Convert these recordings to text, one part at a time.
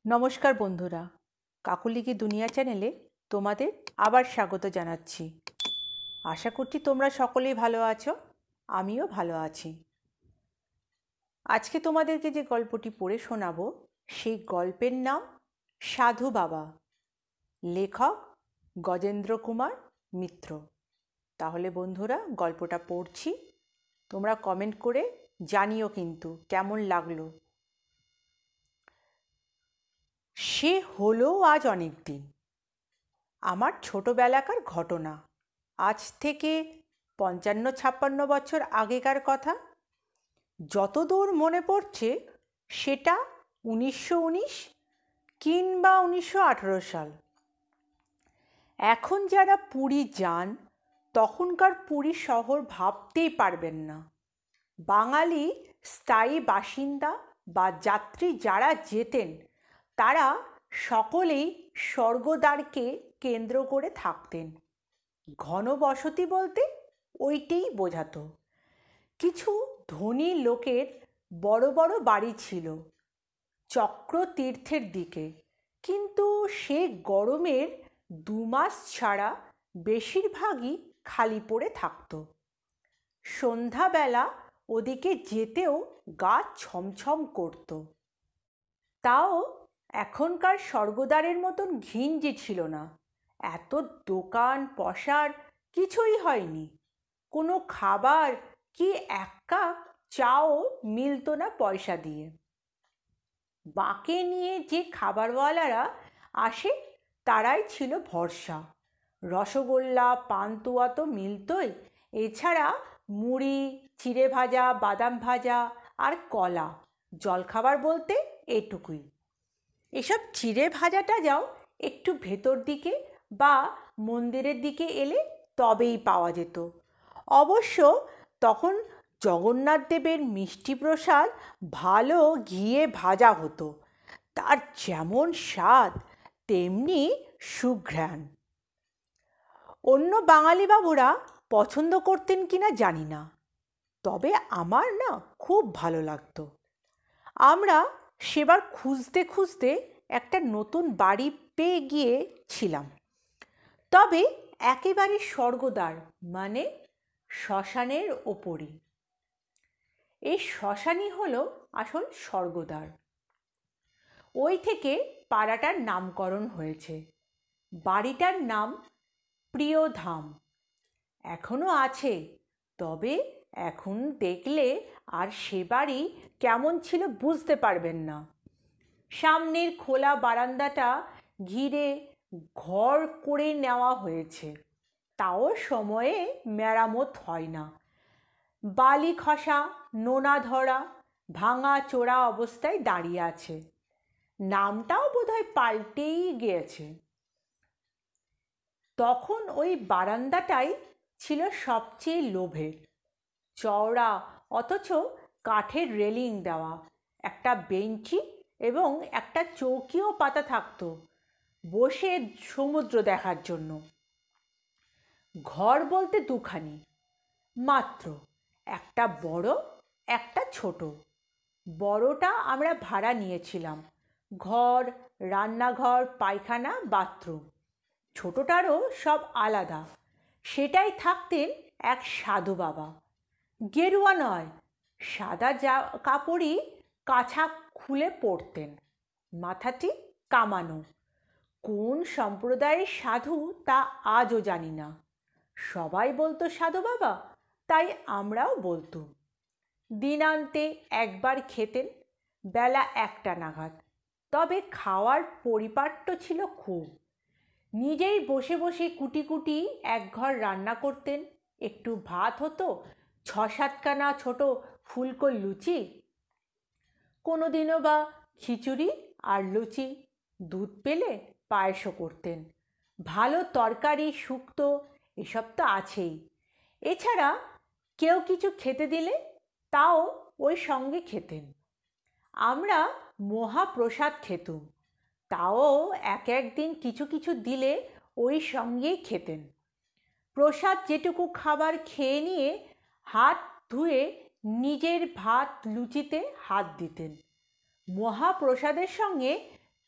নমস্কার বন্ধুরা, কাকুলি কি দুনিয়া চ্যানেলে তোমাদের আবার স্বাগত জানাচ্ছি। আশা করছি তোমরা সকলেই ভালো আছো, আমিও ভালো আছি। আজকে তোমাদেরকে যে গল্পটি পড়ে শোনাবো সেই গল্পের নাম সাধু বাবা, লেখক গজেন্দ্র কুমার মিত্র। তাহলে বন্ধুরা গল্পটা পড়ছি, তোমরা কমেন্ট করে জানিও কিন্তু কেমন লাগলো। সে হলো আজ অনেক দিন। আমার ছোটবেলাকার ঘটনা, আজ থেকে ৫৫-৫৬ বছর আগেকার কথা। যতদূর মনে পড়ছে সেটা ১৯১৯ কিংবা ১৯১৮ সাল। এখন যারা পুরী যান তখনকার পুরী শহর ভাবতেই পারবেন না। বাঙালি স্থায়ী বাসিন্দা বা যাত্রী যারা যেতেন তারা সকলেই স্বর্গদ্বারকে কেন্দ্র করে থাকতেন। ঘনবসতি বলতে ওইটাই বোঝাতো। কিছু ধনী লোকের বড় বড় বাড়ি ছিল চক্রতীর্থের দিকে, কিন্তু সে গরমের ২ মাস ছাড়া বেশিরভাগই খালি পড়ে থাকতো। সন্ধ্যাবেলা ওদিকে যেতেও গা ছমছম করত। তাও এখনকার স্বর্গদ্বারের মতন ঘিঞ্জি ছিল না। এত দোকান পসার কিছুই হয়নি। কোনো খাবার কি এক কাপ চাও মিলত না পয়সা দিয়ে। বাঁকে নিয়ে যে খাবারওয়ালারা আসে তারাই ছিল ভরসা। রসগোল্লা পান্তুয়া তো মিলতই, এছাড়া মুড়ি, চিড়ে ভাজা, বাদাম ভাজা আর কলা। জলখাবার বলতে এটুকুই। এসব চিড়ে ভাজাটা যাও একটু ভেতর দিকে বা মন্দিরের দিকে এলে তবেই পাওয়া যেত। অবশ্য তখন জগন্নাথ দেবের মিষ্টি প্রসাদ ভালো ঘিয়ে ভাজা হতো, তার যেমন স্বাদ তেমনি সুঘ্রাণ। অন্য বাঙালি বাবুরা পছন্দ করতেন কিনা জানি না, তবে আমার না খুব ভালো লাগতো। আমরা সেবার খুঁজতে খুঁজতে একটা নতুন বাড়ি পেয়ে গিয়েছিলাম, তবে একেবারে স্বর্গদ্বার মানে শ্মশানের ওপরই। এই শ্মশানই হলো আসল স্বর্গদ্বার। ওই থেকে পাড়াটার নামকরণ হয়েছে। বাড়িটার নাম প্রিয়ধাম। এখনো আছে, তবে এখন দেখলে আর সে বাড়ি কেমন ছিল বুঝতে পারবেন না। সামনের খোলা বারান্দাটা ঘিরে ঘর করে নেওয়া হয়েছে, তাও সময়ে মেরামত হয় না। বালি খসা, নোনা ধরা, ভাঙা চোরা অবস্থায় দাঁড়িয়ে আছে। নামটাও বোধহয় পাল্টেই গিয়েছে। তখন ওই বারান্দাটাই ছিল সবচেয়ে লোভের। চওড়া অথচ কাঠের রেলিং দেওয়া, একটা বেঞ্চি এবং একটা চৌকিও পাতা থাকতো বসে সমুদ্র দেখার জন্য। ঘর বলতে দুখানি মাত্র, একটা বড় একটা ছোট। বড়টা আমরা ভাড়া নিয়েছিলাম, ঘর, রান্নাঘর, পায়খানা, বাথরুম। ছোটটারও সব আলাদা, সেটাই থাকতেন এক সাধু বাবা। গেরুয়া নয়, সাদা কাপড়ই কাছা খুলে পরতেন, মাথাটি কামানো। কোন সম্প্রদায়ের সাধু তা আজও জানি না। সবাই বলতো সাধু বাবা, তাই আমরাও বলতুম। দিনান্তে একবার খেতেন, বেলা ১টা নাগাদ। তবে খাওয়ার পরিপাট্য ছিল খুব। নিজেই বসে বসে কুটি কুটি একঘর রান্না করতেন। একটু ভাত হতো, ৬-৭খানা ছোট ফুলকো লুচি, কোনোদিনও বা খিচুড়ি আর লুচি। দুধ পেলে পায়েসও করতেন। ভালো তরকারি, শুক্তো এসব তো আছেই। এছাড়া কেউ কিছু খেতে দিলে তাও ওই সঙ্গে খেতেন। আমরা মহাপ্রসাদ খেতুম, তাও এক একদিন কিছু কিছু দিলে ওই সঙ্গেই খেতেন। প্রসাদ যেটুকু খাবার খেয়ে নিয়ে হাত ধুয়ে নিজের ভাত লুচিতে হাত দিতেন। মহাপ্রসাদের সঙ্গে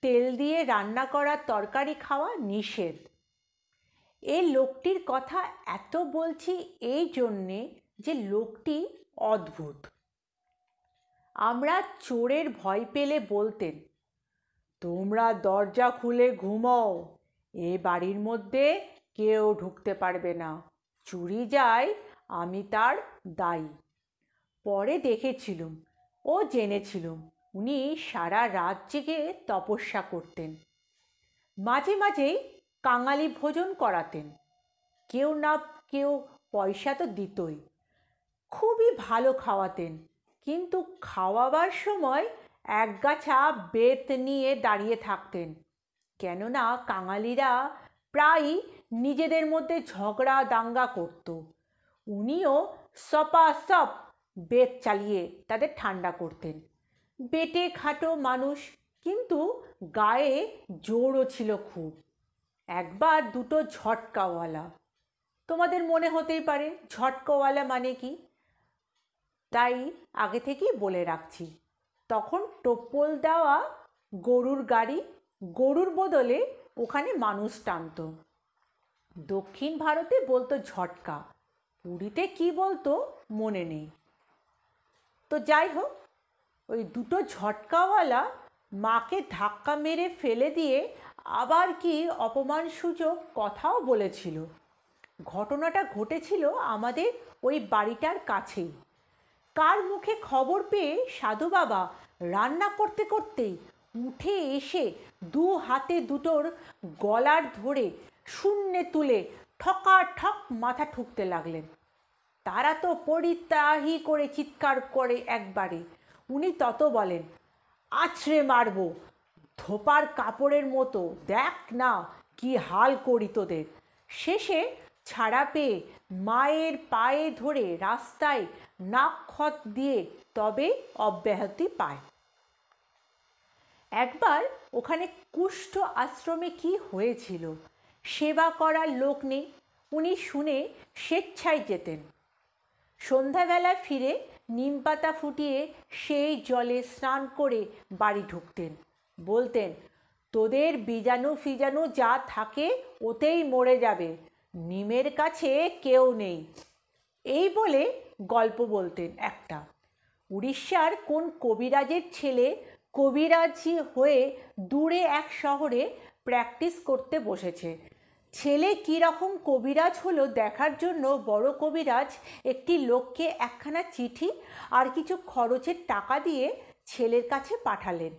তেল দিয়ে রান্না করা তরকারি খাওয়া নিষেধ। এই লোকটির কথা এত বলছি এই জন্যে যে লোকটি অদ্ভুত। আমরা চোরের ভয় পেলে বলতেন, তোমরা দরজা খুলে ঘুমাও, এ বাড়ির মধ্যে কেউ ঢুকতে পারবে না, চুরি যায় আমি তার দায়ী। পরে দেখেছিলুম ও জেনেছিলুম উনি সারা রাত জেগে তপস্যা করতেন। মাঝে মাঝেই কাঙালি ভোজন করাতেন, কেউ না কেউ পয়সা তো দিতই। খুবই ভালো খাওয়াতেন, কিন্তু খাওয়াবার সময় একগাছা বেত নিয়ে দাঁড়িয়ে থাকতেন, কেননা কাঙালিরা প্রায়ই নিজেদের মধ্যে ঝগড়া দাঙ্গা করত। উনিও সপাসপ বেত চালিয়ে তাদের ঠান্ডা করতেন। বেটে খাটো মানুষ, কিন্তু গায়ে জোরও ছিল খুব। একবার দুটো ঝটকাওয়ালা, তোমাদের মনে হতেই পারে ঝটকাওয়ালা মানে কি, তাই আগে থেকেই বলে রাখছি। তখন টোপ্পল দেওয়া গরুর গাড়ি, গরুর বদলে ওখানে মানুষ টানত। দক্ষিণ ভারতে বলতো ঝটকা, পুরীতে কি বলতো মনে নেই। তো যাই হোক, ওই দুটো ঝটকাওয়ালা মাকে ধাক্কা মেরে ফেলে দিয়ে আবার কি অপমানসূচক কথাও বলেছিল। ঘটনাটা ঘটেছিল আমাদের ওই বাড়িটার কাছেই। কার মুখে খবর পেয়ে সাধু বাবা রান্না করতে করতেই উঠে এসে দু হাতে দুটোর গলার ধরে শূন্যে তুলে ঠকাঠক মাথা ঠুকতে লাগলেন। তারা তো পরিত্রাহি করে চিৎকার করে একবারে। উনি তত বলেন, আছড়ে মারব ধোপার কাপড়ের মতো, দেখ না কি হাল করি তোদের। শেষে ছাড়া পেয়ে মায়ের পায়ে ধরে রাস্তায় নাকখত দিয়ে তবে অব্যাহতি পায়। একবার ওখানে কুষ্ঠ আশ্রমে কি হয়েছিল, সেবা করার লোক নেই, উনি শুনে স্বেচ্ছায় যেতেন। সন্ধ্যাবেলা ফিরে নিমপাতা ফুটিয়ে সেই জলে স্নান করে বাড়ি ঢুকতেন। বলতেন, তোদের বীজাণু ফিজাণু যা থাকে ওতেই মরে যাবে, নিমের কাছে কেউ নেই। এই বলে গল্প বলতেন একটা। উড়িষ্যার কোন কবিরাজের ছেলে কবিরাজি হয়ে দূরে এক শহরে প্র্যাকটিস করতে বসেছে। ছেলে কীরকম কবিরাজ হলো দেখার জন্য বড় কবিরাজ একটি লোককে একখানা চিঠি আর কিছু খরচের টাকা দিয়ে ছেলের কাছে পাঠালেন।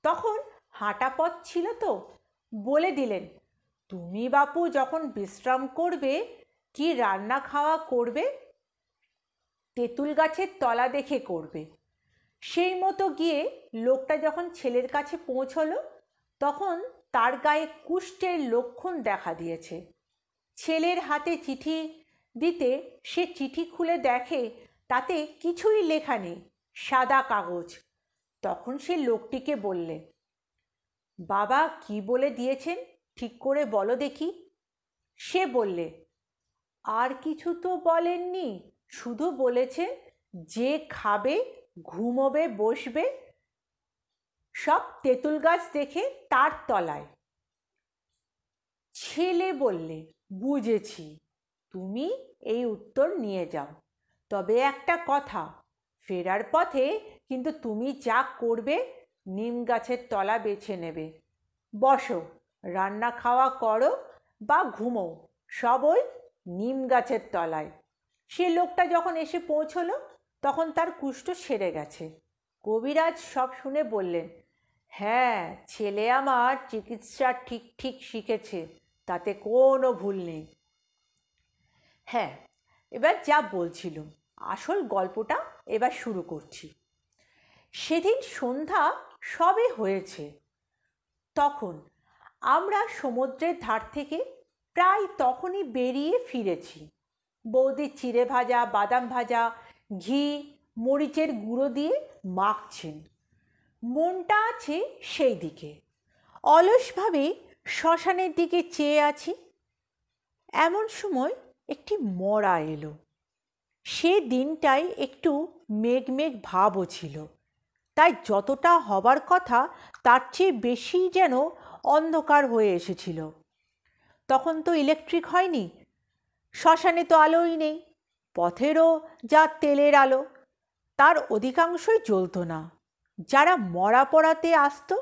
তখন হাঁটা পথ ছিল তো, বলে দিলেন, তুমি বাপু যখন বিশ্রাম করবে, কি রান্না খাওয়া করবে তেঁতুল গাছের তলা দেখে করবে। সেই মতো গিয়ে লোকটা যখন ছেলের কাছে পৌঁছলো, তখন তার গায়ে কুষ্ঠের লক্ষণ দেখা দিয়েছে। ছেলের হাতে চিঠি দিতে সে চিঠি খুলে দেখে তাতে কিছুই লেখা নেই, সাদা কাগজ। তখন সে লোকটিকে বললে, বাবা কি বলে দিয়েছেন ঠিক করে বলো দেখি। সে বললে, আর কিছু তো বলেননি, শুধু বলেছেন যে খাবে ঘুমোবে বসবে সব তেঁতুল গাছ দেখে তার তলায়। ছেলে বললে, বুঝেছি, তুমি এই উত্তর নিয়ে যাও, তবে একটা কথা, ফেরার পথে কিন্তু তুমি যা করবে নিম গাছের তলা বেছে নেবে। বসো, রান্না খাওয়া করো বা ঘুমো, সব ওই নিম গাছের তলায়। সে লোকটা যখন এসে পৌঁছলো, তখন তার কুষ্ঠ সেরে গেছে। কবিরাজ সব শুনে বললেন, হ্যাঁ, ছেলে আমার চিকিৎসা ঠিক ঠিক শিখেছে, তাতে কোনো ভুল নেই। হ্যাঁ, এবার যা বলছিলুম, আসল গল্পটা এবার শুরু করছি। সেদিন সন্ধ্যা সবে হয়েছে। তখন আমরা সমুদ্রের ধার থেকে প্রায় তখনই বেরিয়ে ফিরেছি। বৌদি চিড়ে ভাজা, বাদাম ভাজা, ঘি, মরিচের গুঁড়ো দিয়ে মাখছেন। মনটা আছে সেই দিকে। অলসভাবে শ্মশানের দিকে চেয়ে আছি। এমন সময় একটি মড়া এলো। সে দিনটায় একটু মেঘ মেঘ ভাবও ছিল, তাই যতটা হবার কথা তার চেয়ে বেশি যেন অন্ধকার হয়ে এসেছিল। তখন তো ইলেকট্রিক হয়নি, শ্মশানে তো আলোই নেই, পথেরও যা তেলের আলো তার অধিকাংশই জ্বলত না। যারা মরা পড়াতে আসতো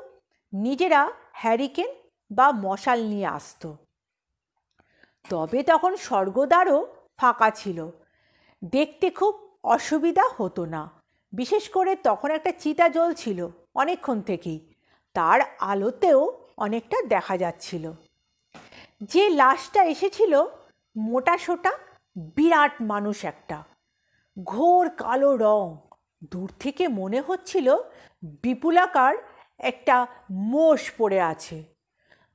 নিজেরা হ্যারিকেন বা মশাল নিয়ে আসতো। তবে তখন স্বর্গদ্বারও ফাঁকা ছিল, দেখতে খুব অসুবিধা হতো না। বিশেষ করে তখন একটা চিতা জ্বলছিল অনেকক্ষণ থেকেই, তার আলোতেও অনেকটা দেখা যাচ্ছিল। যে লাশটা এসেছিল মোটাসোটা বিরাট মানুষ একটা, ঘোর কালো রং, দূর থেকে মনে হচ্ছিল বিপুলাকার একটা মোষ পড়ে আছে।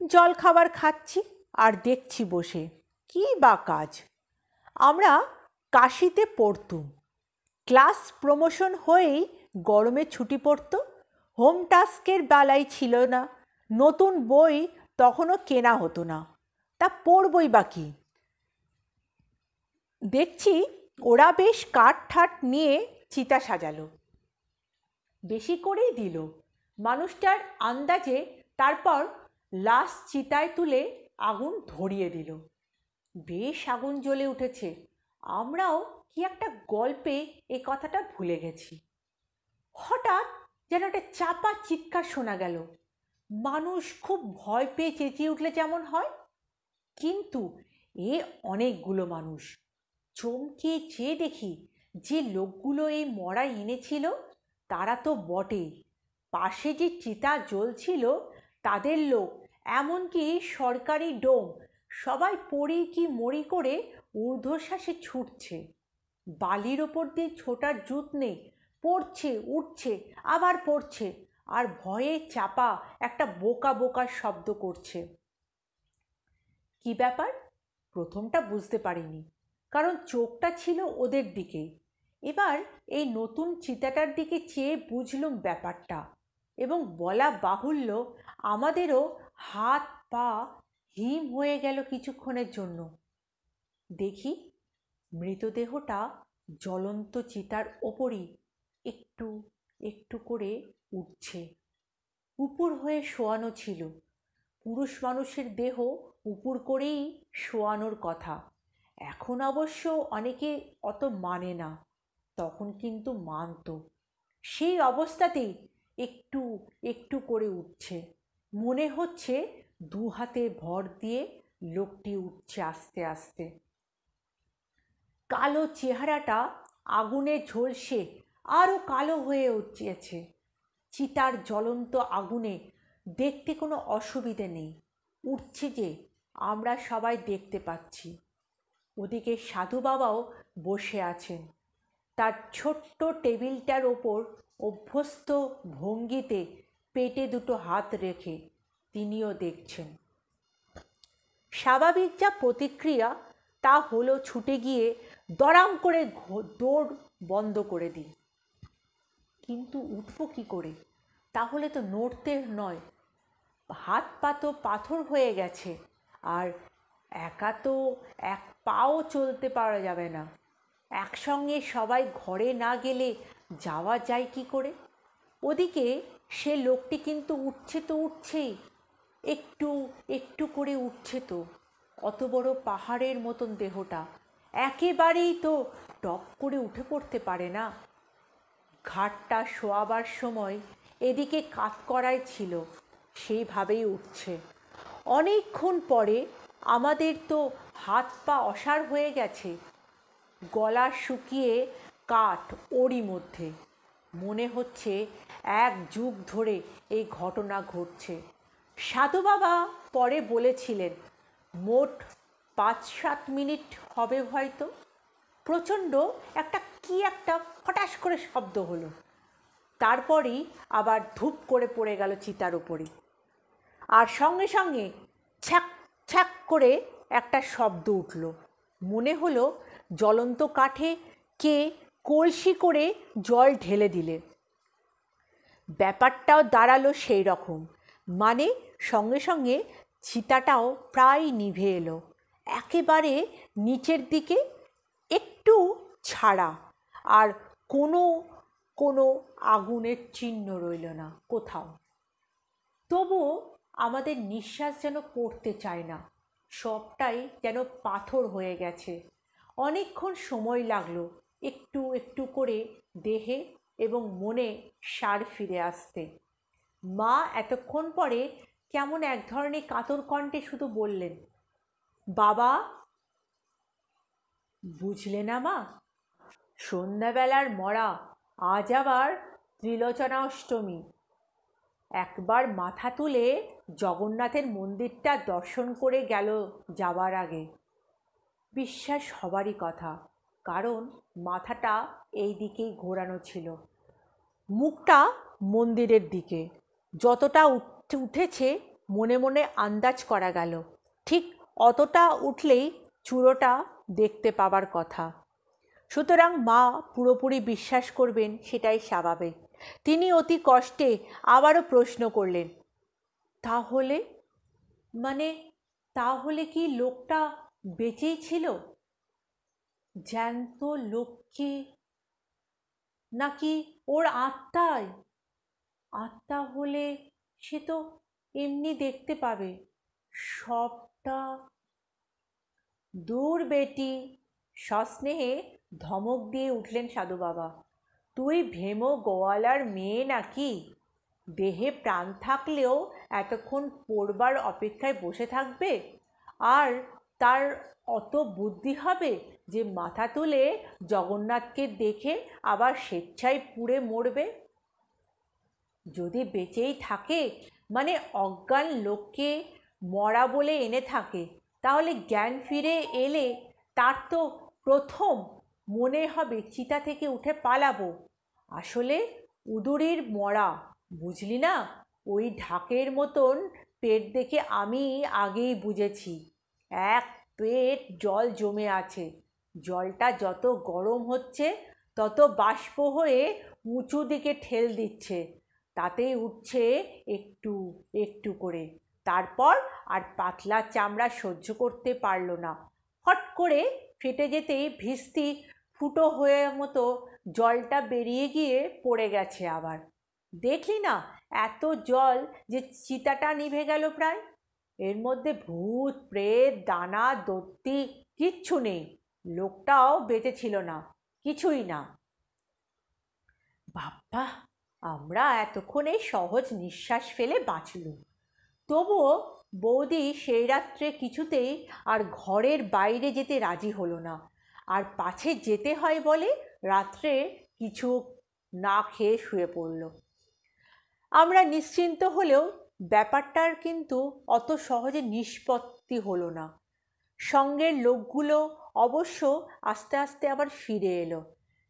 জল খাবার খাচ্ছি আর দেখছি বসে, কী বা কাজ। আমরা কাশিতে পড়তুম, ক্লাস প্রমোশন হয়েই গরমে ছুটি পড়তো, হোম টাস্কের বেলায় ছিল না, নতুন বই তখনও কেনা হতো না, তা পড়বই বা কি। দেখছি ওরা বেশ কাঠ ঠাট নিয়ে চিতা সাজালো, বেশি করেই দিল মানুষটার আন্দাজে। তারপর লাশ চিতায় তুলে আগুন ধরিয়ে দিল। বেশ আগুন জ্বলে উঠেছে। আমরাও কি একটা গল্পে এ কথাটা ভুলে গেছি। হঠাৎ যেন একটা চাপা চিৎকার শোনা গেল। মানুষ খুব ভয় পেয়ে চেঁচিয়ে উঠলে যেমন হয়, কিন্তু এ অনেকগুলো মানুষ। চমকে চেয়ে দেখি যে লোকগুলো এই মরা এনেছিল তারা তো বটেই, পাশে যে চিতা জ্বলছিল তাদের লোক, এমনকি সরকারি ডোম, সবাই পড়ি কি মরি করে ঊর্ধ্বশ্বাসে ছুটছে। বালির ওপর দিয়ে ছোটার জুত নেই, পড়ছে উঠছে আবার পড়ছে, আর ভয়ে চাপা একটা বোকা বোকা শব্দ করছে। কি ব্যাপার প্রথমটা বুঝতে পারিনি, কারণ চোখটা ছিল ওদের দিকেই। এবার এই নতুন চিতাটার দিকে চেয়ে বুঝলুম ব্যাপারটা, এবং বলা বাহুল্য আমাদেরও হাত পা হিম হয়ে গেল কিছুক্ষণের জন্য। দেখি মৃতদেহটা জ্বলন্ত চিতার ওপরই একটু একটু করে উঠছে। উপুর হয়ে শোয়ানো ছিল, পুরুষ মানুষের দেহ উপুর করেই শোয়ানোর কথা। এখন অবশ্য অনেকে অত মানে না, তখন কিন্তু মানত। সেই অবস্থাতেই একটু একটু করে উঠছে, মনে হচ্ছে দু হাতে ভর দিয়ে লোকটি উঠছে আস্তে আস্তে। কালো চেহারাটা আগুনে ঝলসে আরও কালো হয়ে উঠছে। চিতার জ্বলন্ত আগুনে দেখতে কোনো অসুবিধে নেই, উঠছে যে আমরা সবাই দেখতে পাচ্ছি। ওদিকে সাধু বাবাও বসে আছেন, তার ছোট্ট টেবিলটার ওপর অভ্যস্ত ভঙ্গিতে পেটে দুটো হাত রেখে তিনিও দেখছেন। স্বাভাবিক যা প্রতিক্রিয়া তা হলো ছুটে গিয়ে দড়াম করে দৌড় বন্ধ করে দিই। কিন্তু উঠবো কী করে? তাহলে তো নড়তে নয়, হাত পা তো পাথর হয়ে গেছে, আর একা তো এক পাও চলতে পারা যাবে না। একসঙ্গে সবাই ঘরে না গেলে যাওয়া যায় কি করে? ওদিকে সে লোকটি কিন্তু উঠছে তো উঠছেই, একটু একটু করে উঠছে তো। অত বড় পাহাড়ের মতন দেহটা একেবারেই তো টপ করে উঠে পড়তে পারে না। ঘাটটা শোয়াবার সময় এদিকে কাত করাই ছিল, সেইভাবেই উঠছে। অনেকক্ষণ পরে আমাদের তো হাত পা অসাড় হয়ে গেছে, গলা শুকিয়ে কাঠ ওরই মধ্যে। মনে হচ্ছে এক যুগ ধরে এই ঘটনা ঘটছে। সাধু বাবা পরে বলেছিলেন মোট 5-7 মিনিট হবে হয়তো। প্রচণ্ড একটা ফটাস করে শব্দ হলো, তারপরই আবার ধূপ করে পড়ে গেল চিতার উপরে, আর সঙ্গে সঙ্গে ছ্যাক ছ্যাক করে একটা শব্দ উঠল। মনে হলো জ্বলন্ত কাঠে কে কলসি করে জল ঢেলে দিলে। ব্যাপারটাও দাঁড়ালো সেই রকম, মানে সঙ্গে সঙ্গে চিতাটাও প্রায় নিভে এলো, একেবারে নিচের দিকে একটু ছাড়া, আর কোনো কোনো আগুনের চিহ্ন রইল না কোথাও। তবুও আমাদের নিঃশ্বাস যেন পড়তে চায় না, সবটাই যেন পাথর হয়ে গেছে। অনেকক্ষণ সময় লাগলো একটু একটু করে দেহে এবং মনে সার ফিরে আসতে। মা এতক্ষণ পরে কেমন এক ধরনের কাতর কণ্ঠে শুধু বললেন, বাবা। বুঝলে না মা, সন্ধ্যাবেলার মরা, আজ আবার ত্রিলোচনা অষ্টমী। একবার মাথা তুলে জগন্নাথের মন্দিরটা দর্শন করে গেল যাবার আগে। বিশ্বাস হবারই কথা, কারণ মাথাটা এই দিকেই ঘোরানো ছিল, মুখটা মন্দিরের দিকে। যতটা উঠেছে মনে মনে আন্দাজ করা গেল, ঠিক অতটা উঠলেই চূড়োটা দেখতে পাবার কথা। সুতরাং মা পুরোপুরি বিশ্বাস করবেন সেটাই স্বাভাবিক। তিনি অতি কষ্টে আবারও প্রশ্ন করলেন, তাহলে মানে তাহলে কি লোকটা বেঁচেই ছিল? জ্যান্ত লোককে নাকি ওর আত্মায়? আত্মা হলে সে তো এমনি দেখতে পাবে সবটা। দূর বেটি, সস্নেহে ধমক দিয়ে উঠলেন সাধু বাবা। তুই ভেমো গোয়ালার মেয়ে নাকি? দেহে প্রাণ থাকলেও এতক্ষণ পড়বার অপেক্ষায় বসে থাকবে? আর তার অত বুদ্ধি হবে যে মাথা তুলে জগন্নাথকে দেখে আবার স্বেচ্ছায় পুড়ে মরবে? যদি বেঁচেই থাকে, মানে অজ্ঞান লোককে মরা বলে এনে থাকে, তাহলে জ্ঞান ফিরে এলে তার তো প্রথম মনে হবে চিতা থেকে উঠে পালাবো। আসলে উদুরির মরা, বুঝলি না? ওই ঢাকের মতন পেট দেখে আমি আগেই বুঝেছি এক পেট জল জমে আছে। জলটা যত গরম হচ্ছে তত বাষ্প হয়ে উঁচু দিকে ঠেল দিচ্ছে, তাতেই উঠছে একটু একটু করে। তারপর আর পাতলা চামড়া সহ্য করতে পারল না, ফট করে ফেটে যেতেই ভিস্তি ফুটো হয়ে মতো জলটা বেরিয়ে গিয়ে পড়ে গেছে আবার। দেখলি না এত জল যে চিতাটা নিভে গেল প্রায়। এর মধ্যে ভূত প্রেত ডানা দত্তি কিচ্ছু নেই, লোকটাও বেঁচে ছিল না, কিছুই না। বাবা, আমরা এতক্ষণে সহজ নিঃশ্বাস ফেলে বাঁচলুম। তবুও বৌদি সেই রাত্রে কিছুতেই আর ঘরের বাইরে যেতে রাজি হলো না। আর পাছে যেতে হয় বলে রাত্রে কিছু না খেয়ে শুয়ে পড়ল। আমরা নিশ্চিন্ত হলেও ব্যাপারটার কিন্তু অত সহজে নিষ্পত্তি হলো না। সঙ্গের লোকগুলো অবশ্য আস্তে আস্তে আবার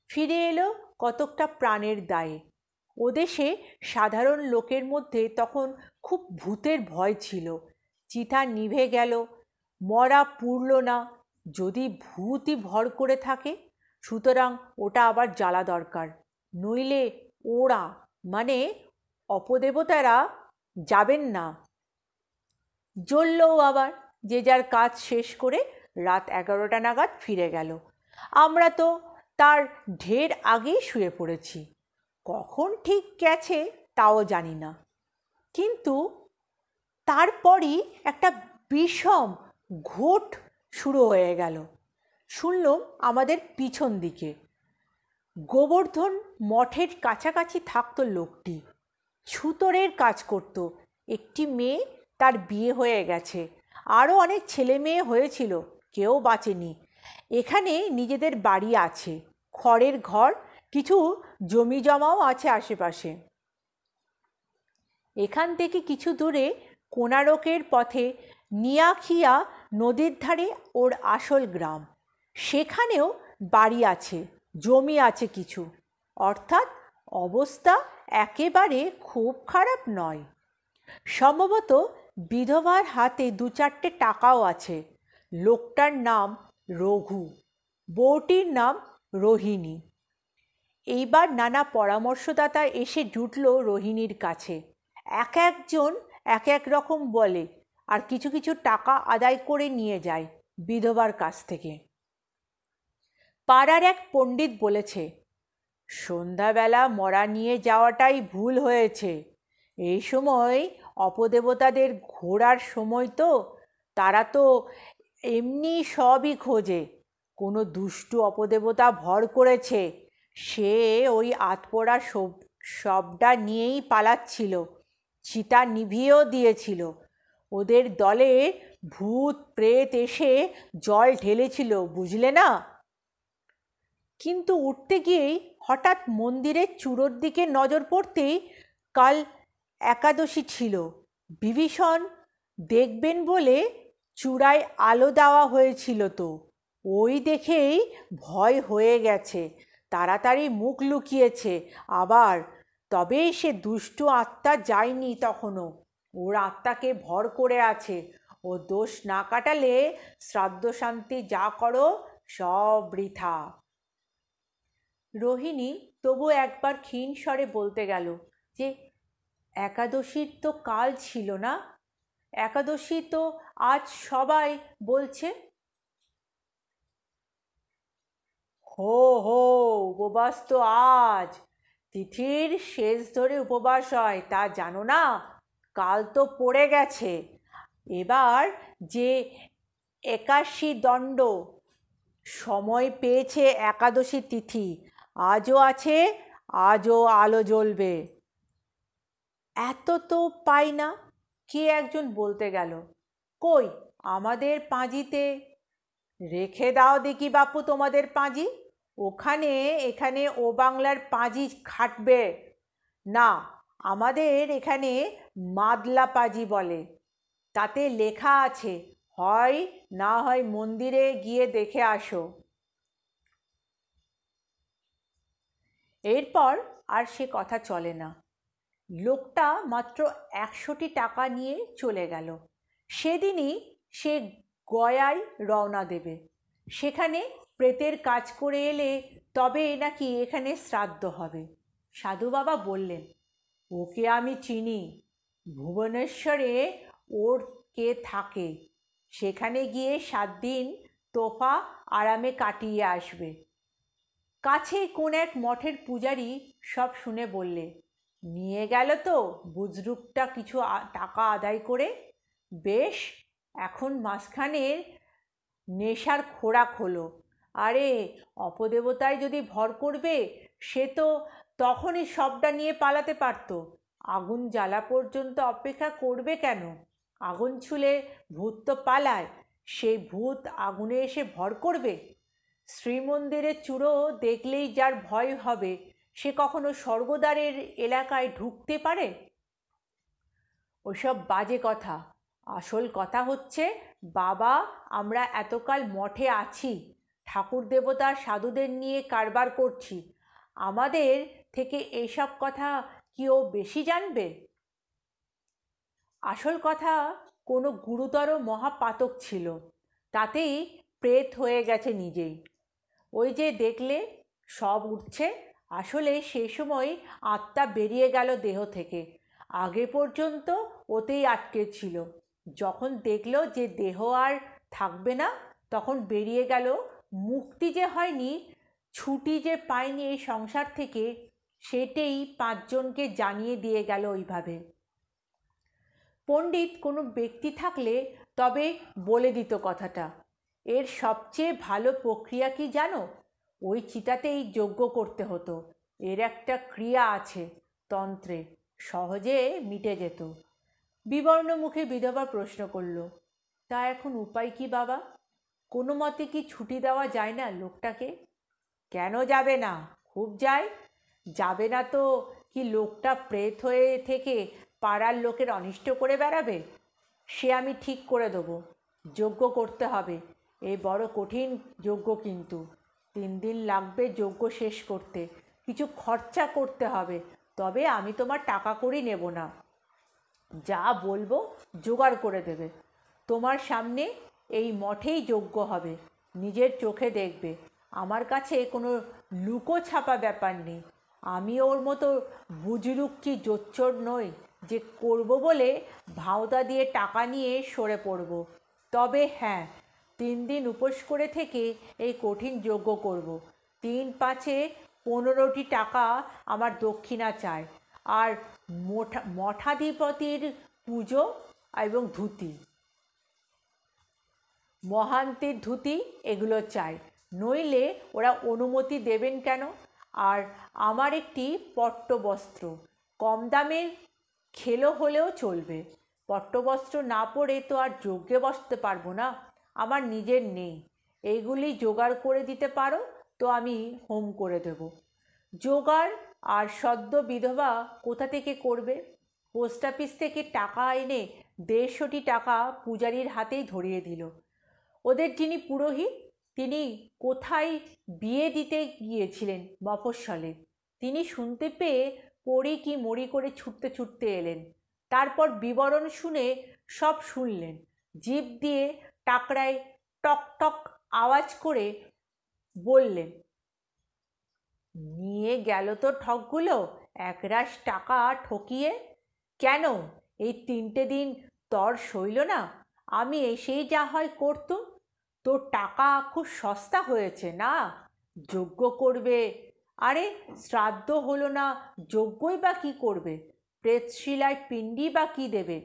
ফিরে এলো কতকটা প্রাণের দায়ে। ওদেশে সাধারণ লোকের মধ্যে তখন খুব ভূতের ভয় ছিল। চিতা নিভে গেল, মরা পুড়ল না, যদি ভূতই ভর করে থাকে, সুতরাং ওটা আবার জ্বালা দরকার, নইলে ওরা মানে অপদেবতারা যাবেন না। জ্বললও আবার, যে যার কাজ শেষ করে রাত 11টা নাগাদ ফিরে গেল। আমরা তো তার ঢের আগেই শুয়ে পড়েছি। কখন ঠিক গেছে তাও জানি না। কিন্তু তারপরই একটা বিষম ঘোট শুরু হয়ে গেল। শুনলাম আমাদের পিছন দিকে। গোবর্ধন মঠের কাছাকাছি থাকতো লোকটি, ছুতোরের কাজ করত। একটি মেয়ে, তার বিয়ে হয়ে গেছে, আরও অনেক ছেলে মেয়ে হয়েছিল, কেউ বাঁচেনি। এখানে নিজেদের বাড়ি আছে, খড়ের ঘর, কিছু জমি জমাও আছে আশেপাশে। এখান থেকে কিছু দূরে কোনারকের পথে নিয়াখিয়া নদীর ধারে ওর আসল গ্রাম। সেখানেও বাড়ি আছে, জমি আছে কিছু, অর্থাৎ অবস্থা একেবারে খুব খারাপ নয়। সম্ভবত বিধবার হাতে 2-4টে টাকাও আছে। লোকটার নাম রঘু, বউটির নাম রোহিণী। এইবার নানা পরামর্শদাতা এসে জুটল রোহিণীর কাছে। একজন এক এক রকম বলে, আর কিছু কিছু টাকা আদায় করে নিয়ে যায় বিধবার কাছ থেকে। পাড়ার এক পণ্ডিত বলেছে, সন্ধ্যাবেলা মরা নিয়ে যাওয়াটাই ভুল হয়েছে। এই সময় অপদেবতাদের ঘোরার সময় তো, তারা তো এমনি সবই খোঁজে। কোনো দুষ্টু অপদেবতা ভর করেছে, সে ওই আতপোড়া সবটা নিয়েই পালাচ্ছিল, চিতা নিভিয়েও দিয়েছিল। ওদের দলে ভূত প্রেত এসে জল ঢেলেছিল, বুঝলে না? কিন্তু উঠতে গিয়েই হঠাৎ মন্দিরের চূড়োর দিকে নজর পড়তেই কাল একাদশী ছিল। বিভীষণ দেখবেন বলে চূড়ায় আলো দেওয়া হয়েছিল তো, ওই দেখেই ভয় হয়ে গেছে, তাড়াতাড়ি মুখ লুকিয়েছে আবার। তবে সে দুষ্টু আত্মা যায়নি তখনও, ওর আত্মাকে ভর করে আছে। ও দোষ না কাটালে শ্রাদ্ধ শান্তি যা করো সব বৃথা। রোহিণী তবু একবার ক্ষীণ স্বরে বলতে গেল যে, একাদশীর তো কাল ছিল না? একাদশী তো আজ সবাই বলছে। হো হো, উপবাস তো আজ, তিথির শেষ ধরে উপবাস হয়, তা জানো না? কাল তো পড়ে গেছে। এবার যে একাশী দণ্ড সময় পেয়েছে একাদশী তিথি, আজও আছে, আজও আলো জ্বলবে। এত তো পাই না, কে একজন বলতে গেল। কই আমাদের পাঁজিতে? রেখে দাও দেখি বাপু তোমাদের পাঁজি, ওখানে এখানে ও বাংলার পাঁজি খাটবে না। আমাদের এখানে মাদলা পাঁজি বলে, তাতে লেখা আছে, হয় না হয় মন্দিরে গিয়ে দেখে আসো। এরপর আর সে কথা চলে না। লোকটা মাত্র 100টি টাকা নিয়ে চলে গেল। সেদিনই সে গয়ায় রওনা দেবে। সেখানে প্রেতের কাজ করে এলে তবে নাকি এখানে শ্রাদ্ধ হবে। সাধু বাবা বললেন, ওকে আমি চিনি, ভুবনেশ্বরে ওর কে থাকে, সেখানে গিয়ে 7 দিন তোফা আরামে কাটিয়ে আসবে। কাছে কোন এক মঠের পূজারী সব শুনে বললে, নিয়ে গেল তো বুজরুকটা কিছু টাকা আদায় করে। বেশ, এখন মাসখানের নেশার খোরাক হলো। আরে, অপদেবতায় যদি ভর করবে, সে তো তখনই সবটা নিয়ে পালাতে পারত। আগুন জ্বালা পর্যন্ত অপেক্ষা করবে কেন? আগুন ছুলে ভূত তো পালায়, সেই ভূত আগুনে এসে ভর করবে? শ্রীমন্দিরের চূড়ো দেখলেই যার ভয় হবে, সে কখনো স্বর্গদ্বারের এলাকায় ঢুকতে পারে? ওসব বাজে কথা। আসল কথা হচ্ছে, বাবা, আমরা এতকাল মঠে আছি, ঠাকুর দেবতা সাধুদের নিয়ে কারবার করছি, আমাদের থেকে এইসব কথা কি ও বেশি জানবে? আসল কথা, কোনো গুরুতর মহাপাতক ছিল, তাতেই প্রেত হয়ে গেছে নিজেই। ওই যে দেখলে সব উঠছে, আসলে সে সময় আত্মা বেরিয়ে গেল দেহ থেকে, আগে পর্যন্ত ওতেই আটকে ছিল। যখন দেখলো যে দেহ আর থাকবে না, তখন বেরিয়ে গেল। মুক্তি যে হয়নি, ছুটি যে পায়নি এই সংসার থেকে, সেটাই 5 জনকে জানিয়ে দিয়ে গেল ওইভাবে। পণ্ডিত কোনো ব্যক্তি থাকলে তবে বলে দিত কথাটা। এর সবচেয়ে ভালো প্রক্রিয়া কি জানো? ওই চিতাতেই যজ্ঞ করতে হতো। এর একটা ক্রিয়া আছে তন্ত্রে, সহজে মিটে যেত। বিবর্ণ মুখে বিধবা প্রশ্ন করল, তা এখন উপায় কি বাবা? কোনো মতে কি ছুটি দেওয়া যায় না লোকটাকে? কেন যাবে না? খুব যায়। যাবে না তো কি লোকটা প্রেত হয়ে থেকে পাড়ার লোকের অনিষ্ট করে বেড়াবে? সে আমি ঠিক করে দেবো। যজ্ঞ করতে হবে, এই বড় কঠিন যজ্ঞ, কিন্তু 3 দিন লাগবে যজ্ঞ শেষ করতে। কিছু খরচা করতে হবে, তবে আমি তোমার টাকা কড়ি নেব না, যা বলবো জোগাড় করে দেবে। তোমার সামনে এই মঠেই যজ্ঞ হবে, নিজের চোখে দেখবে। আমার কাছে কোনো লুকো ছাপা ব্যাপার নেই। আমি ওর মতো বুজরুক্কি জোচ্চোর নই যে করব বলে ভাঁওতা দিয়ে টাকা নিয়ে সরে পড়ব। তবে হ্যাঁ, 3 দিন উপোস করে থেকে এই কঠিন যজ্ঞ করব। 3 পাঁচে 15টি টাকা আমার দক্ষিণা চাই, আর মঠাধিপতির পুজো এবং ধুতি, মহান্তের ধুতি এগুলো চাই, নইলে ওরা অনুমতি দেবেন কেন? আর আমার একটি পট্টবস্ত্র, কম দামের খেলো হলেও চলবে। পট্টবস্ত্র না পরে তো আর যজ্ঞে বসতে পারবো না, আমার নিজের নেই। এইগুলি জোগাড় করে দিতে পারো তো আমি হোম করে দেব। জোগাড় আর সদ্য বিধবা কোথা থেকে করবে? পোস্ট অফিস থেকে টাকা এনে 150 টাকা পূজারীর হাতেই ধরিয়ে দিল। ওদের যিনি পুরোহিত, তিনি কোথায় বিয়ে দিতে গিয়েছিলেন মফস্বলে, তিনি শুনতে পেয়ে পড়ি কি মরি করে ছুটতে ছুটতে এলেন। তারপর বিবরণ শুনে সব শুনলেন। জিভ দিয়ে টাকরায় টক টক আওয়াজ করে বললেন, নিয়ে গেল তো ঠকগুলো একরাশ টাকা ঠকিয়ে। কেন, এই 3টে দিন তর সইল না? আমি এসেই যা হয় করতুম। তোর টাকা খুব সস্তা হয়েছে না, যজ্ঞ করবে। আরে শ্রাদ্ধ হলো না, যজ্ঞই বা কী করবে? প্রেতশিলায় পিণ্ডি বা কী দেবে?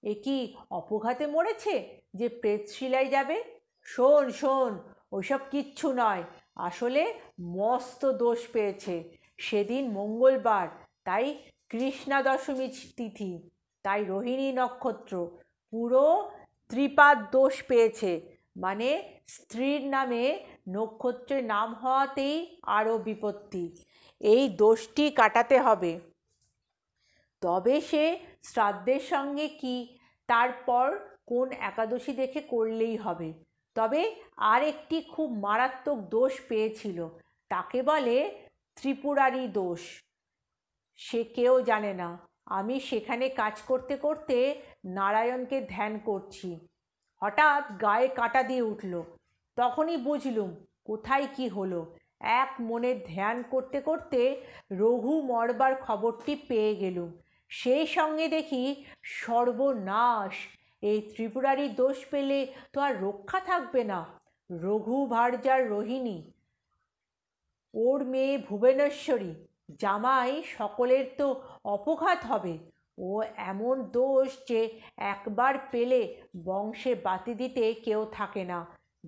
এ কি অপঘাতে মরেছে যে প্রেতশিলায় যাবে? শোন শোন, ওইসব কিচ্ছু নয়, আসলে মস্ত দোষ পেয়েছে। সেদিন মঙ্গলবার, তাই কৃষ্ণা দশমী তিথি, তাই রোহিণী নক্ষত্র, পুরো ত্রিপাদ দোষ পেয়েছে। মানে স্ত্রীর নামে নক্ষত্রের নাম হওয়াতেই আরও বিপত্তি। এই দোষটি কাটাতে হবে। তবে সে শ্রাদ্ধের সঙ্গে কি তারপর কোন একাদশী দেখে করলেই হবে। তবে আর একটি খুব মারাত্মক দোষ পেয়েছিল, তাকে বলে ত্রিপুরারি দোষ। সে কেউ জানে না। আমি সেখানে কাজ করতে করতে নারায়ণকে ধ্যান করছি, হঠাৎ গায়ে কাঁটা দিয়ে উঠল। তখনই বুঝলুম কোথায় কি হলো। এক মনে ধ্যান করতে করতে রঘু মরবার খবরটি পেয়ে গেলুম। সেই সঙ্গে দেখি সর্বনাশ, এই ত্রিপুরারি দোষ পেলে তো আর রক্ষা থাকবে না। রঘু ভার্যার রোহিণী, ওর মেয়ে ভুবনেশ্বরী, জামাই সকলের তো অপঘাত হবে। ও এমন দোষ যে একবার পেলে বংশে বাতি দিতে কেউ থাকে না,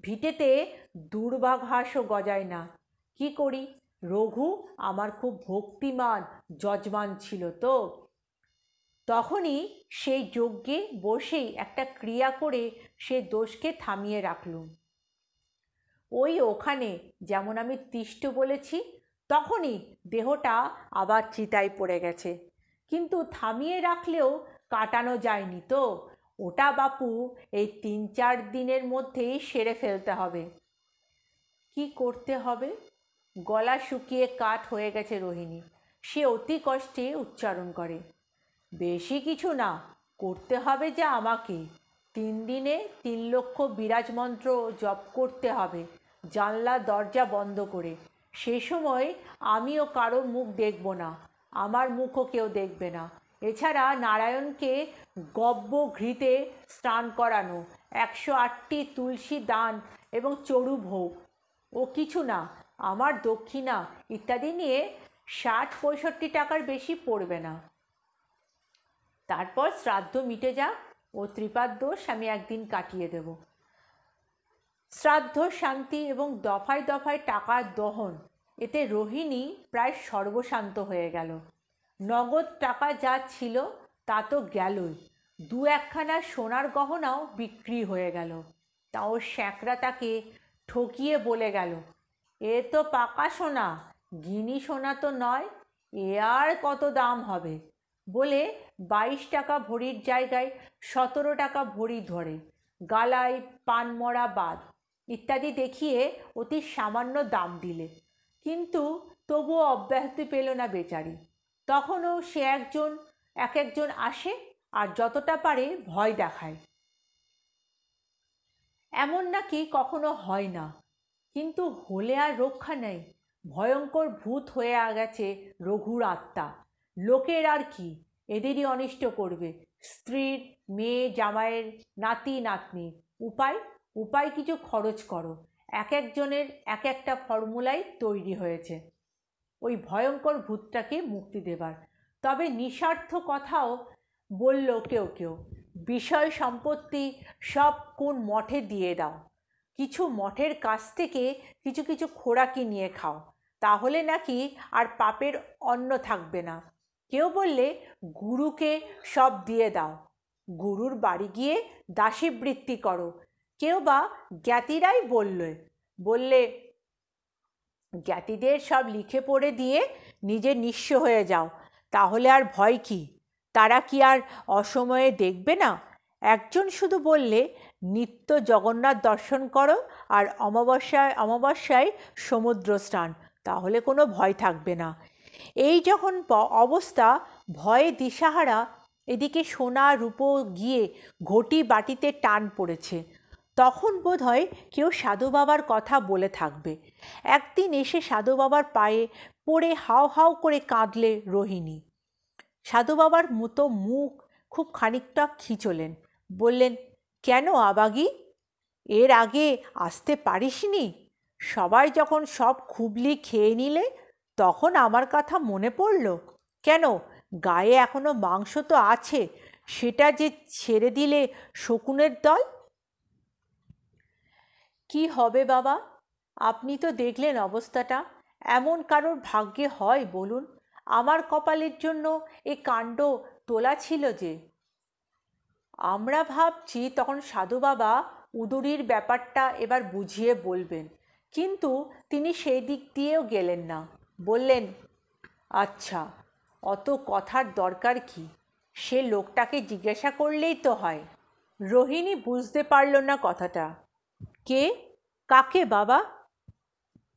ভিটেতে দুর্বাঘাসও গজায় না। কি করি? রঘু আমার খুব ভক্তিমান যজমান ছিল তো। তখনই সেই যজ্ঞে বসেই একটা ক্রিয়া করে সে দোষকে থামিয়ে রাখলুম। ওই ওখানে যেমন আমি তিষ্ট বলেছি, তখনই দেহটা আবার চিতায় পড়ে গেছে। কিন্তু থামিয়ে রাখলেও কাটানো যায়নি তো। ওটা বাপু এই 3-4 দিনের মধ্যেই সেরে ফেলতে হবে। কি করতে হবে? গলা শুকিয়ে কাঠ হয়ে গেছে রোহিণী। সে অতি কষ্টে উচ্চারণ করে, বেশি কিছু না, করতে হবে যা আমাকে। 3 দিনে 3 লক্ষ বিরাজ মন্ত্র জপ করতে হবে, জানলা দরজা বন্ধ করে। সে সময় আমিও কারোর মুখ দেখব না, আমার মুখও কেউ দেখবে না। এছাড়া নারায়ণকে গব্য ঘৃতে স্নান করানো, 108টি তুলসী দান এবং চড়ু ভোগ। ও কিছু না, আমার দক্ষিণা ইত্যাদি নিয়ে 60-65 টাকার বেশি পড়বে না। তারপর শ্রাদ্ধ মিটে যাক, ও ত্রিপাদ দোষ আমি একদিন কাটিয়ে দেব। শ্রাদ্ধ শান্তি এবং দফায় দফায় টাকার দহন, এতে রোহিণী প্রায় সর্বশান্ত হয়ে গেল। নগদ টাকা যা ছিল তা তো গেলই, 2-1খানা সোনার গহনাও বিক্রি হয়ে গেল। তাও শ্যাকরা তাকে ঠকিয়ে বলে গেল, এ তো পাকা সোনা, গিনি সোনা তো নয়, এ আর কত দাম হবে? বলে 22 টাকা ভরির জায়গায় 17 টাকা ভরি ধরে, গালায় পানমরা বাদ ইত্যাদি দেখিয়ে অতি সামান্য দাম দিলে। কিন্তু তবুও অব্যাহতি পেল না বেচারি। তখনও সে এক একজন আসে আর যতটা পারে ভয় দেখায়। এমন নাকি কখনো হয় না, কিন্তু হলে আর রক্ষা নেই। ভয়ঙ্কর ভূত হয়ে গেছে রঘুর আত্মা। লোকের আর কি, এদেরই অনিষ্ট করবে, স্ত্রীর, মেয়ে, জামাইয়ের, নাতি নাতনি। উপায় কিছু খরচ করো। এক একজনের এক একটা ফর্মুলাই তৈরি হয়েছে। ওই ভয়ঙ্কর ভূতটাকে মুক্তি দেবার। তবে নিঃস্বার্থ কথাও বলল কেউ কেউ, বিষয় সম্পত্তি সব কোন মঠে দিয়ে দাও, কিছু মঠের কাছ থেকে কিছু কিছু খোরাকি নিয়ে খাও, তাহলে নাকি আর পাপের অন্ন থাকবে না। কেউ বললে গুরুকে সব দিয়ে দাও, গুরুর বাড়ি গিয়ে দাসীবৃত্তি করো। কেউ বা জ্ঞাতিরাই বললে জ্ঞাতিদের সব লিখে পড়ে দিয়ে নিজে নিঃস্ব হয়ে যাও, তাহলে আর ভয় কি? তারা কি আর অসময়ে দেখবে না? একজন শুধু বললে নিত্য জগন্নাথ দর্শন করো আর অমাবস্যায় সমুদ্র স্নান, তাহলে কোনো ভয় থাকবে না। এই যখন অবস্থা, ভয়ে দিশাহারা, এদিকে সোনা রূপো গিয়ে ঘটি বাটিতে টান পড়েছে, তখন বোধহয় কেউ সাধু বাবার কথা বলে থাকবে। একদিন এসে সাধু বাবার পায়ে পড়ে হাউ হাউ করে কাঁদলে রোহিণী। সাধু বাবার মতো মুখ খুব খানিকটা খিঁচলেন, বললেন, কেন আবাগি, এর আগে আসতে পারিসনি? সবাই যখন সব খুবলি খেয়ে নিলে তখন আমার কথা মনে পড়ল। কেন, গায়ে এখনো মাংস তো আছে, সেটা যে ছেড়ে দিলে শকুনের দল। কি হবে বাবা, আপনি তো দেখলেন অবস্থাটা। এমন কারোর ভাগ্যে হয় বলুন? আমার কপালের জন্য এ কাণ্ড তোলা ছিল যে। আমরা ভাবছি তখন সাধু বাবা উদুরির ব্যাপারটা এবার বুঝিয়ে বলবেন, কিন্তু তিনি সেই দিক দিয়েও গেলেন না। বললেন, আচ্ছা, অত কথার দরকার কি, সে লোকটাকে জিজ্ঞাসা করলেই তো হয়। রোহিণী বুঝতে পারল না কথাটা। কে? কাকে বাবা?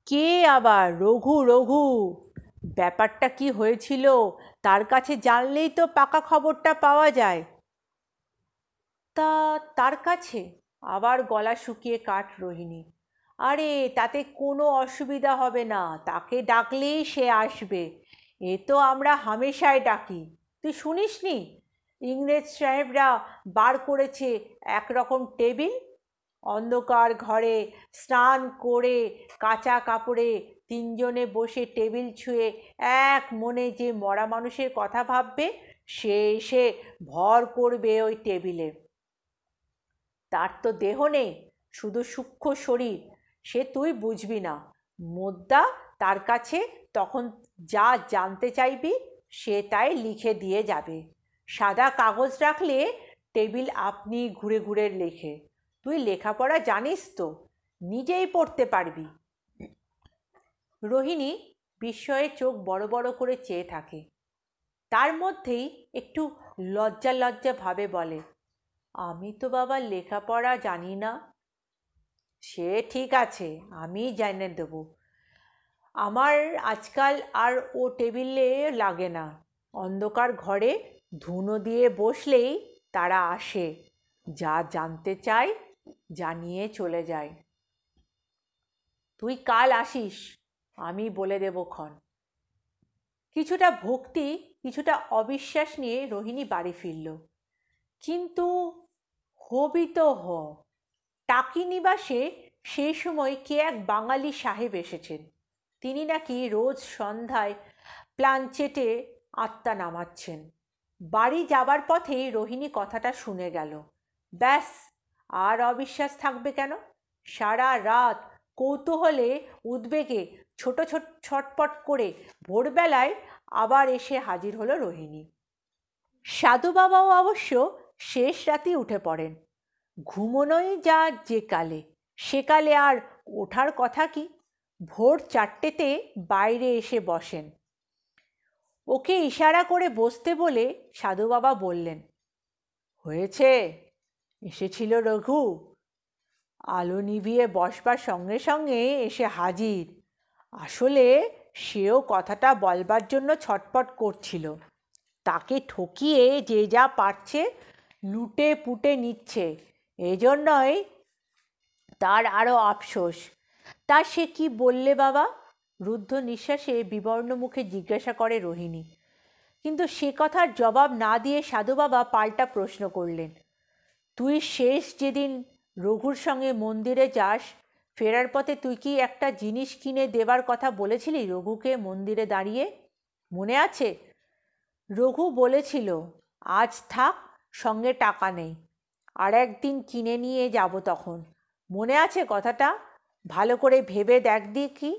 কে আবার? রঘু, রঘু। ব্যাপারটা কি হয়েছিল তার কাছে জানলেই তো পাকা খবরটা পাওয়া যায়। তা তার কাছে? আবার গলা শুকিয়ে কাঠ রোহিণী। আরে তাতে কোনো অসুবিধা হবে না, তাকে ডাকলেই সে আসবে। এ তো আমরা হামেশাই ডাকি, তুই শুনিসনি? ইংরেজ সাহেবরা বার করেছে একরকম টেবিল, অন্ধকার ঘরে স্নান করে কাঁচা কাপড়ে তিনজনে বসে টেবিল ছুঁয়ে এক মনে যে মরা মানুষের কথা ভাববে সে এসে ভর করবে ওই টেবিলে। তার তো দেহ নেই, শুধু সূক্ষ্ম শরীর, সে তুই বুঝবি না। মোদ্দা তার কাছে তখন যা জানতে চাইবি সে তাই লিখে দিয়ে যাবে। সাদা কাগজ রাখলে টেবিল আপনি ঘুরে ঘুরে লেখে। তুই লেখাপড়া জানিস তো, নিজেই পড়তে পারবি। রোহিণী বিস্ময়ে চোখ বড় বড় করে চেয়ে থাকে। তার মধ্যেই একটু লজ্জা লজ্জা ভাবে বলে, আমি তো বাবা লেখাপড়া জানি না। সে ঠিক আছে, আমি জানে দেব। আমার আজকাল আর ও টেবিলে লাগে না। অন্ধকার ঘরে ধুনো দিয়ে বসলেই তারা আসে, যা জানতে চায় জানিয়ে চলে যায়। তুই কাল আসিস, আমি বলে দেব ক্ষণ। কিছুটা ভক্তি কিছুটা অবিশ্বাস নিয়ে রোহিণী বাড়ি ফিরল। কিন্তু হবি তো হ। টাকি নিবাসে সেই সময় কে এক বাঙালি সাহেব এসেছেন। তিনি নাকি রোজ সন্ধ্যায় প্লাঞ্চেটে আত্মা নামাচ্ছেন। বাড়ি যাবার পথেই রোহিণী কথাটা শুনে গেল। ব্যাস, আর অবিশ্বাস থাকবে কেন? সারা রাত কৌতূহলে উদ্বেগে ছোট ছোট ছটপট করে ভোরবেলায় আবার এসে হাজির হলো রোহিণী। সাধু বাবাও অবশ্য শেষ রাতেই উঠে পড়েন। ঘুমোনোই যা যে কালে, সেকালে আর ওঠার কথা কি। ভোর 4টেতে বাইরে এসে বসেন। ওকে ইশারা করে বসতে বলে সাধু বাবা বললেন, হয়েছে, এসেছিল রঘু। আলো নিভিয়ে বসবার সঙ্গে সঙ্গে এসে হাজির। আসলে সেও কথাটা বলবার জন্য ছটপট করছিল। তাকে ঠকিয়ে যে যা পারছে লুটে পুটে নিচ্ছে, এজন্যই তার আরও আফসোস। তা সে কি বললে বাবা? রুদ্ধ নিঃশ্বাসে বিবর্ণ মুখে জিজ্ঞাসা করে রোহিণী। কিন্তু সে কথার জবাব না দিয়ে সাধু বাবা পাল্টা প্রশ্ন করলেন, তুই শেষ যেদিন রঘুর সঙ্গে মন্দিরে যাস ফেরার পথে তুই কি একটা জিনিস কিনে দেবার কথা বলেছিলি রঘুকে মন্দিরে দাঁড়িয়ে, মনে আছে? রঘু বলেছিল, আজ থাক, সঙ্গে টাকা নেই, আর একদিন কিনে নিয়ে যাব তখন। মনে আছে কথাটা? ভালো করে ভেবে দেখ দেখি।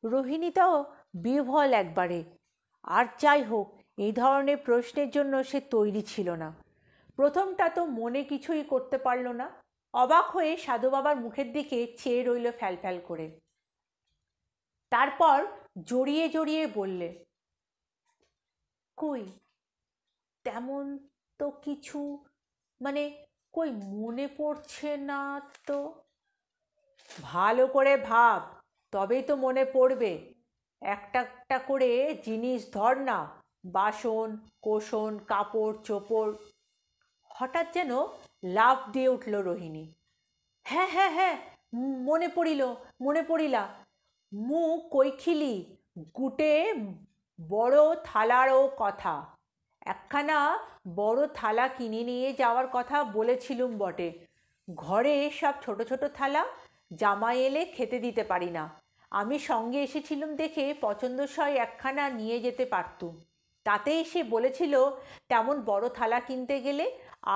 রোহিণীটাও বিহ্বল একবারে। আর যাই হোক, এই ধরনের প্রশ্নের জন্য সে তৈরি ছিল না। প্রথমটা তো মনে কিছুই করতে পারল না। অবাক হয়ে সাধু বাবার মুখের দিকে চেয়ে রইল ফ্যালফ্যাল করে। তারপর জড়িয়ে জড়িয়ে বললে, কই তেমন তো কিছু, মানে কই মনে পড়ছে না তো। ভালো করে ভাব, তবেই তো মনে পড়বে। একটা একটা করে জিনিস ধর না, বাসন কোসন কাপড় চোপড়। হঠাৎ যেন লাফ দিয়ে উঠল রোহিণী। হ্যাঁ হ্যাঁ হ্যাঁ, মনে পড়িলা। মুখ কৈখিলি গুটে বড় থালারও কথা। একখানা বড় থালা কিনে নিয়ে যাওয়ার কথা বলেছিলুম বটে। ঘরে সব ছোট ছোট থালা, জামাই এলে খেতে দিতে পারি না। আমি সঙ্গে এসেছিলুম দেখে পছন্দসই একখানা নিয়ে যেতে পারতুম। তাতেই সে বলেছিল তেমন বড় থালা কিনতে গেলে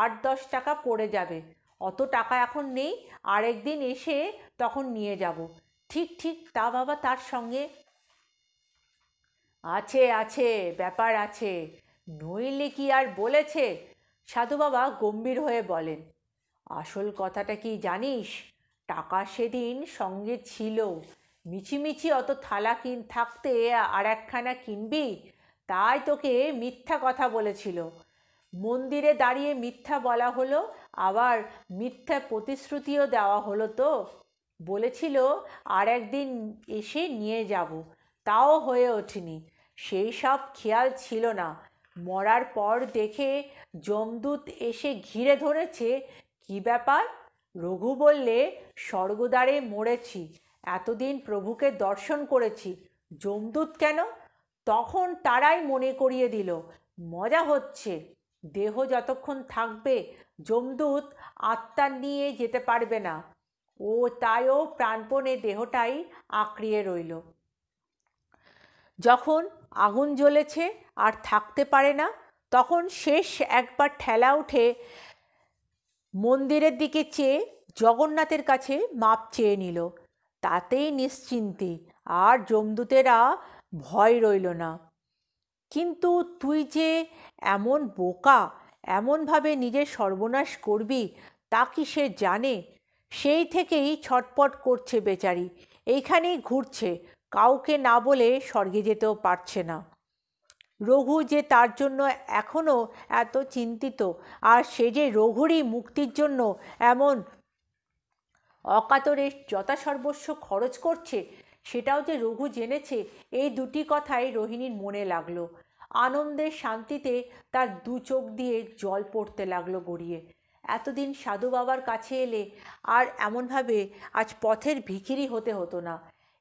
৮-১০ টাকা পড়ে যাবে। অত টাকা এখন নেই, আরেকদিন এসে তখন নিয়ে যাব। ঠিক ঠিক, তা বাবা তার সঙ্গে আছে আছে, ব্যাপার আছে, নইলে কি আর বলেছে? সাধু বাবা গম্ভীর হয়ে বলেন, আসল কথাটা কি জানিস? টাকা সেদিন সঙ্গে ছিল, মিছিমিছি অত থালা থাকতে আর একখানা কিনবি, তাই তোকে মিথ্যা কথা বলেছিল। মন্দিরে দাঁড়িয়ে মিথ্যা বলা হলো, আবার মিথ্যা প্রতিশ্রুতিও দেওয়া হলো তো। বলেছিল আর একদিন এসে নিয়ে যাব, তাও হয়ে ওঠেনি। সেই সব খেয়াল ছিল না। মরার পর দেখে যমদূত এসে ঘিরে ধরেছে। কি ব্যাপার? রঘু বললে, স্বর্গদ্বারে মরেছি, এতদিন প্রভুকে দর্শন করেছি, যমদূত কেন? তখন তারাই মনে করিয়ে দিল, মজা হচ্ছে, দেহ যতক্ষণ থাকবে যমদূত আত্মা নিয়ে যেতে পারবে না। ও তাইও প্রাণপণে দেহটাই আঁকড়িয়ে রইল। যখন আগুন জ্বলেছে আর থাকতে পারে না, তখন শেষ একবার ঠেলা উঠে মন্দিরের দিকে চেয়ে জগন্নাথের কাছে মাপ চেয়ে নিল। তাতেই নিশ্চিন্তি, আর যমদূতেরা ভয় রইল না। কিন্তু তুই যে এমন বোকা, এমনভাবে নিজের সর্বনাশ করবি, তা কি সে জানে? সেই থেকেই ছটপট করছে বেচারি, এইখানেই ঘুরছে, কাউকে না বলে স্বর্গে যেতেও পারছে না। রঘু যে তার জন্য এখনও এত চিন্তিত, আর সে যে রঘুরই মুক্তির জন্য এমন অকাতরে যথাসর্বস্ব খরচ করছে, সেটাও যে রঘু জেনেছে, এই দুটি কথাই রোহিণীর মনে লাগলো। আনন্দের শান্তিতে তার দু চোখ দিয়ে জল পড়তে লাগলো গড়িয়ে। এতদিন সাধু বাবার কাছে এলে আর এমনভাবে আজ পথের ভিখিরি হতে হতো না।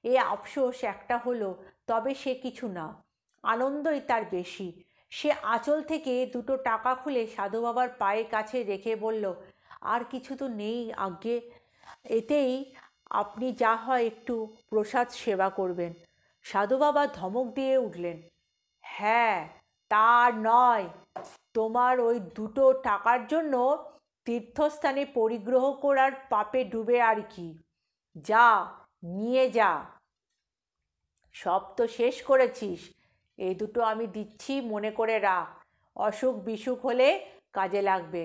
এ আফসোস একটা হলো, তবে সে কিছু না, আনন্দই তার বেশি। সে আঁচল থেকে দুটো টাকা খুলে সাধু বাবার পায়ের কাছে রেখে বলল, আর কিছু তো নেই আজ্ঞে, এতেই আপনি যা হয় একটু প্রসাদ সেবা করবেন। সাধু বাবা ধমক দিয়ে উঠলেন, হ্যাঁ, তা নয়, তোমার ওই দুটো টাকার জন্য তীর্থস্থানে পরিগ্রহ করার পাপে ডুবে আর কি। যা, নিয়ে যা, সব তো শেষ করেছিস, এই দুটো আমি দিচ্ছি, মনে করে রাখ, অসুখ বিসুখ হলে কাজে লাগবে।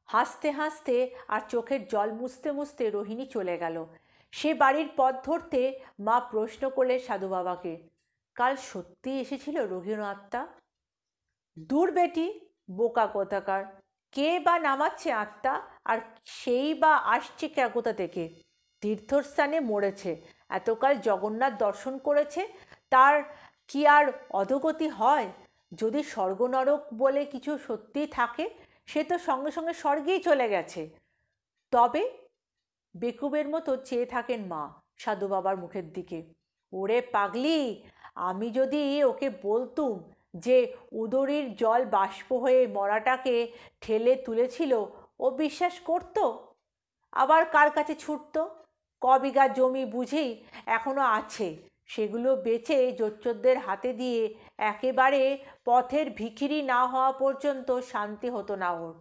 হাসতে হাসতে আর চোখের জল মুছতে মুছতে রোহিণী চলে গেল। সে বাড়ির পথ ধরতে মা প্রশ্ন করলে সাধু বাবাকে, কাল সত্যি এসেছিল রঘুর আত্মা? দূর বেটি, বোকা কোথাকার, কে বা নামাচ্ছে আত্মা, আর সেই বা আসছে কোথা থেকে? তীর্থস্থানে মরেছে, এতকাল জগন্নাথ দর্শন করেছে, তার কি আর অধোগতি হয়? যদি স্বর্গ নরক বলে কিছু সত্যি থাকে, সে তো সঙ্গে সঙ্গে স্বর্গেই চলে গেছে। তবে বেকুবের মতো চেয়ে থাকেন মা সাধু বাবার মুখের দিকে। ওরে পাগলি, আমি যদি ওকে বলতুম যে উদরের জল বাষ্প হয়ে মরাটাকে ঠেলে তুলেছিল, ও বিশ্বাস করত? আবার কার কাছে ছুটত? বিঘা জমি বুঝি এখনো আছে, সেগুলো বেচে জোচ্চোরদের হাতে দিয়ে একেবারে পথের ভিখিরি না হওয়া পর্যন্ত শান্তি হতো না ওর।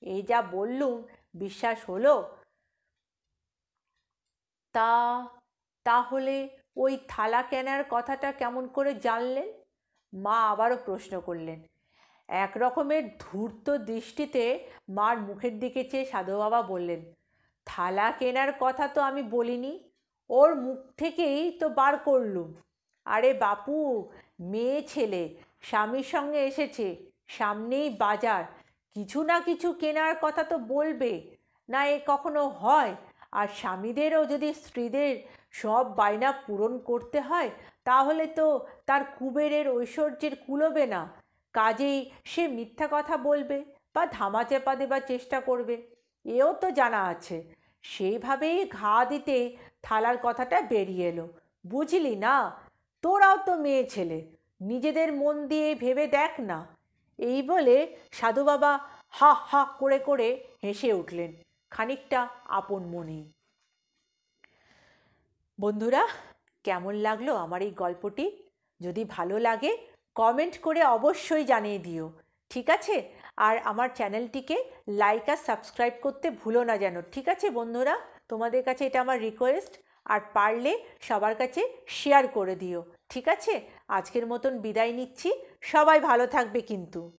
এই যা বললুম, বিশ্বাস হলো? তা তাহলে ওই থালা কেনার কথাটা কেমন করে জানলেন? মা আবারও প্রশ্ন করলেন। এক রকমের ধূর্ত দৃষ্টিতে মার মুখের দিকে চেয়ে সাধু বাবা বললেন, থালা কেনার কথা তো আমি বলিনি, ওর মুখ থেকেই তো বার করলুম। আরে বাপু, মেয়ে ছেলে, স্বামীর সঙ্গে এসেছে, সামনেই বাজার, কিছু না কিছু কেনার কথা তো বলবে না, এ কখনো হয়? আর স্বামীদেরও যদি স্ত্রীদের সব বায়না পূরণ করতে হয়, তাহলে তো তার কুবেরের ঐশ্বর্যের কুলোবে না। কাজেই সে মিথ্যা কথা বলবে বা ধামাচাপা দেবার চেষ্টা করবে, এও তো জানা আছে। সেইভাবেই ঘা দিতে থালার কথাটা বেরিয়ে এলো, বুঝলি না? তোরাও তো মেয়ে ছেলে, নিজেদের মন দিয়ে ভেবে দেখ না। এই বলে সাধু বাবা হা হা করে করে হেসে উঠলেন, খানিকটা আপন মনেই। বন্ধুরা, কেমন লাগলো আমার এই গল্পটি? যদি ভালো লাগে কমেন্ট করে অবশ্যই জানিয়ে দিও, ঠিক আছে? আর আমার চ্যানেলটিকে লাইক আর সাবস্ক্রাইব করতে ভুলো না যেন, ঠিক আছে বন্ধুরা? তোমাদের কাছে এটা আমার রিকোয়েস্ট। আর পারলে সবার কাছে শেয়ার করে দিও, ঠিক আছে? আজকের মতন বিদায় নিচ্ছি, সবাই ভালো থাকবে কিন্তু।